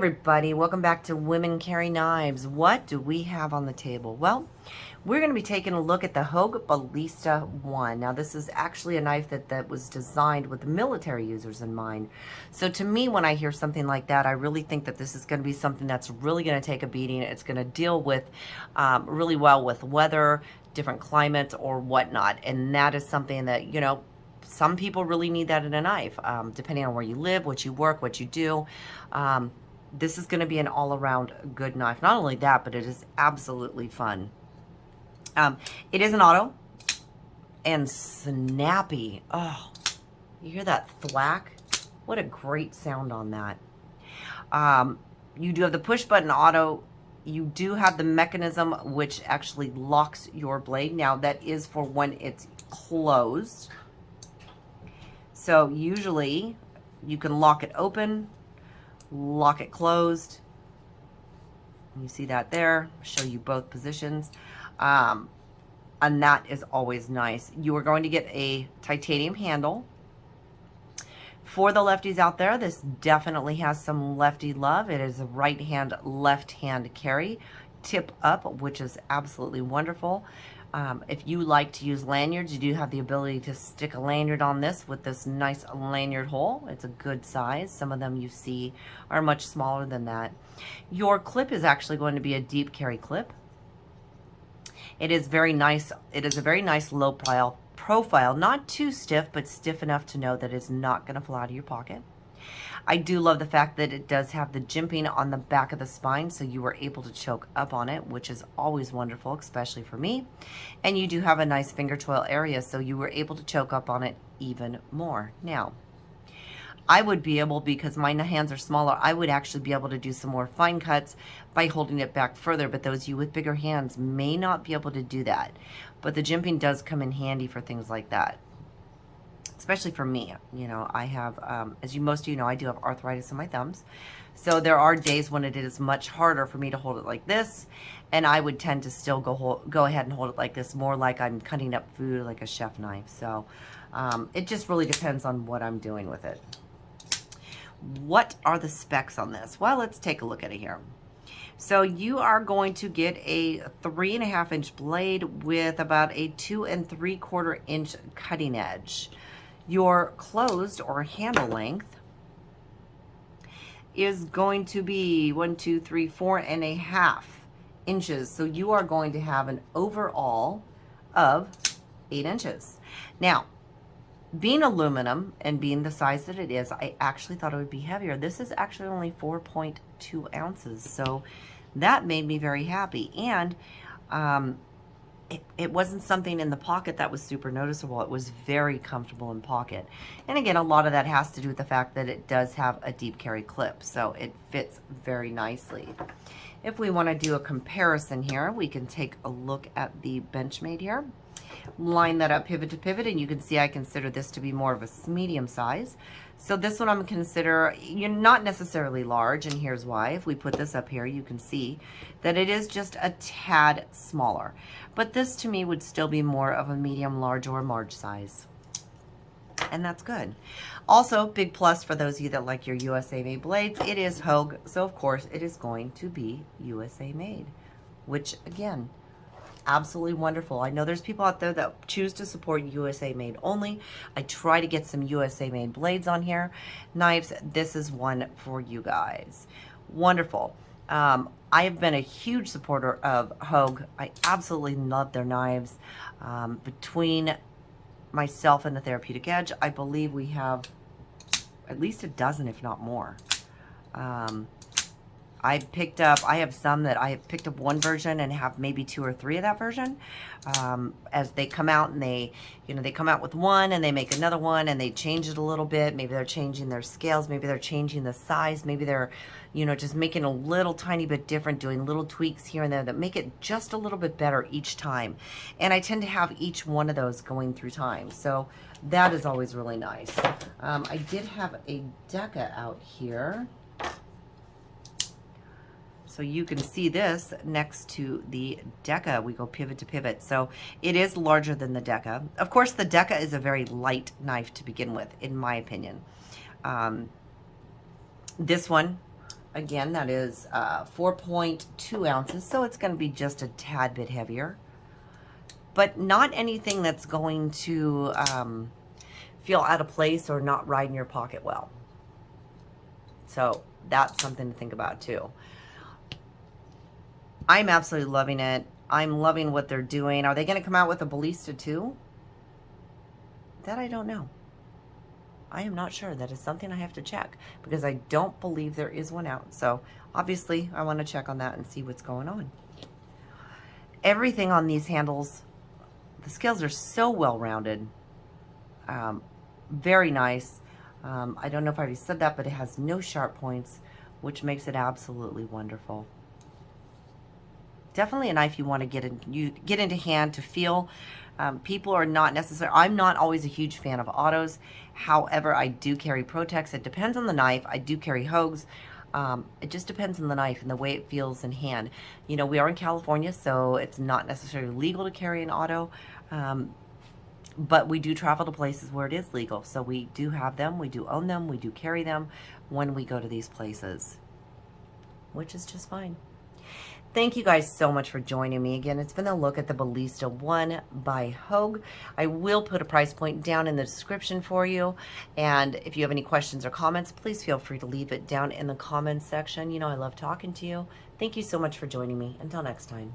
everybody, welcome back to Women Carry Knives. What do we have on the table? Well, we're going to be taking a look at the Hogue Ballista 1. Now this is actually a knife that was designed with military users in mind. So to me, when I hear something like that, I really think that this is going to be something that's really going to take a beating. It's going to deal with really well with weather, different climates, or whatnot. And that is something that, you know, some people really need that in a knife, depending on where you live, what you work, what you do. This is going to be an all-around good knife. Not only that, but it is absolutely fun. It is an auto and snappy. Oh, you hear that thwack? What a great sound on that. You do have the push button auto. You do have the mechanism which actually locks your blade. Now that is for when it's closed. So usually you can lock it open, lock it closed. You see that there, show you both positions. And that is always nice. You are going to get a titanium handle. For the lefties out there, this definitely has some lefty love. It is a right hand, left hand carry, tip up, which is absolutely wonderful. If you like to use lanyards, you do have the ability to stick a lanyard on this with this nice lanyard hole. It's a good size. Some of them you see are much smaller than that. Your clip is actually going to be a deep carry clip. It is very nice. It is a very nice low profile, not too stiff, but stiff enough to know that it's not going to fly out of your pocket. I do love the fact that it does have the jimping on the back of the spine, so you were able to choke up on it, which is always wonderful, especially for me. And you do have a nice finger twirl area, so you were able to choke up on it even more. Now, I would be able, because my hands are smaller, I would actually be able to do some more fine cuts by holding it back further, but those of you with bigger hands may not be able to do that. But the jimping does come in handy for things like that. Especially for me, you know, I have, as most of you know, I do have arthritis in my thumbs. So there are days when it is much harder for me to hold it like this, and I would tend to still go ahead and hold it like this, more like I'm cutting up food like a chef knife. So it just really depends on what I'm doing with it. What are the specs on this? Well, let's take a look at it here. So you are going to get a 3.5 inch blade with about a 2 3/4 inch cutting edge. Your closed or handle length is going to be 4.5 inches. So you are going to have an overall of 8 inches. Now, being aluminum and being the size that it is, I actually thought it would be heavier. This is actually only 4.2 ounces. So that made me very happy. And it wasn't something in the pocket that was super noticeable. It was very comfortable in pocket. And again, a lot of that has to do with the fact that it does have a deep carry clip, so it fits very nicely. If we want to do a comparison here, we can take a look at the Benchmade here. Line that up pivot to pivot, and you can see I consider this to be more of a medium size. So this one I'm consider, you're not necessarily large, and here's why. If we put this up here, you can see that it is just a tad smaller. But this to me would still be more of a medium, large, or large size. And that's good. Also, big plus for those of you that like your USA made blades, it is Hogue, so of course it is going to be USA made, which again, absolutely wonderful. I know there's people out there that choose to support USA made only. I try to get some USA made blades on here. Knives, this is one for you guys. Wonderful. I have been a huge supporter of Hogue. I absolutely love their knives. Between myself and the Therapeutic Edge, I believe we have at least a dozen, if not more. I have some that I have picked up one version and have maybe 2 or 3 of that version. As they come out and they come out with one and they make another one and they change it a little bit. Maybe they're changing their scales. Maybe they're changing the size. Maybe they're, just making a little tiny bit different, doing little tweaks here and there that make it just a little bit better each time. And I tend to have each one of those going through time. So that is always really nice. I did have a Deca out here. So you can see this next to the Deca. We go pivot to pivot. So it is larger than the Deca. Of course, the Deca is a very light knife to begin with, in my opinion. This one Again, that is 4.2 ounces, so it's going to be just a tad bit heavier. But not anything that's going to feel out of place or not ride in your pocket well. So that's something to think about too. I'm absolutely loving it. I'm loving what they're doing. Are they going to come out with a Ballista too? That I don't know. I am not sure. That is something I have to check because I don't believe there is one out. So obviously I want to check on that and see what's going on. Everything on these handles, the scales are so well rounded. Very nice. I don't know if I already said that, but it has no sharp points, which makes it absolutely wonderful. Definitely a knife you want to get into hand to feel. People are not necessarily, I'm not always a huge fan of autos. However, I do carry Protex. It depends on the knife. I do carry Hogues. It just depends on the knife and the way it feels in hand. You know, we are in California, so it's not necessarily legal to carry an auto. But we do travel to places where it is legal. So we do have them, we do own them, we do carry them when we go to these places, which is just fine. Thank you guys so much for joining me. Again, it's been a look at the Ballista 1 by Hogue. I will put a price point down in the description for you. And if you have any questions or comments, please feel free to leave it down in the comments section. You know, I love talking to you. Thank you so much for joining me. Until next time.